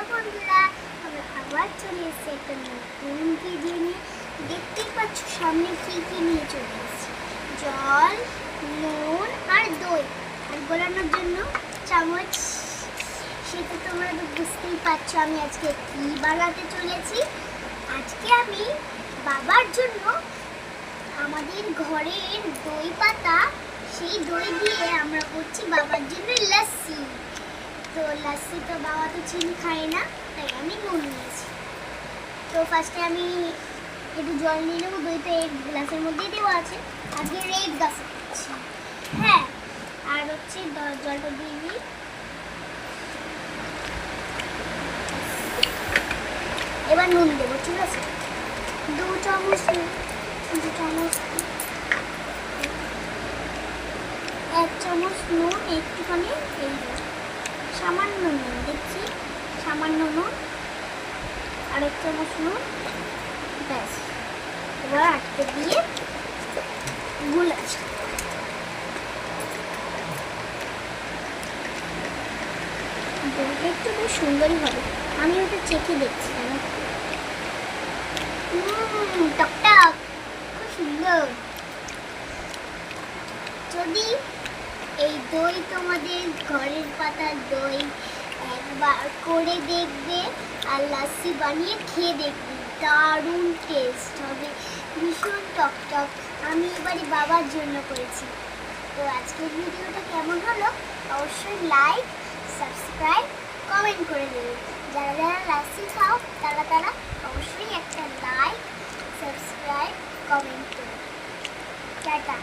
Hello বন্ধুরা, আমরা আবার চলে এসেছি একটা নতুন ভিডিও নিয়ে। দেখতেই পাচ্ছ সামনে কি কি নিয়ে চলে এসেছি। জল, নুন আর দই আর গোলানোর জন্য চামচ। সেটা তোমরা তো বুঝতেই পারছো আমি আজকে কি বানাতে চলেছি। আজকে আমি বাবার জন্য আমাদের ঘরের দই পাতা, সেই দই দিয়ে আমরা করছি বাবার জন্য লস্যি। তো লস্যি তো বাবা তো চিনি খায় না, তাই আমি নুন নিয়েছি। তো ফার্স্টে আমি একটু জল নিয়ে নেবো। দইটা এই গ্লাসের মধ্যেই দেওয়া আছে। আজকে রেড গ্লাসে দিচ্ছি। হ্যাঁ, আর হচ্ছে জলটা দিয়ে দিই। এবার নুন দেবো, ঠিক আছে? 2 চামচ নুন, 2 চামচ, 1 চামচ নুন, একটুখানি এই সামান্য নুন দিচ্ছি, সামান্য নুন, আর 1 চামচ নুন, ব্যাস। এবার আটকে দিয়ে গুলাচ্ছি। একটু বেশ সুন্দরই হবে। আমি ওটা চেখে দেখছি। টকটক, খুব সুন্দর। যদি এই দই তোমাদের ঘরের পাতার দই একবার করে দেখবে আর লস্যি বানিয়ে খেয়ে দেখবে, দারুণ টেস্ট হবে, ভীষণ টকটক। আমি এবারে বাবার জন্য করেছি। তো আজকের ভিডিওটা কেমন হলো অবশ্যই লাইক, সাবস্ক্রাইব, কমেন্ট করে দেবে। যারা যারা লস্যি খাও তারা অবশ্যই একটা লাইক, সাবস্ক্রাইব, কমেন্ট করবে। টাটা।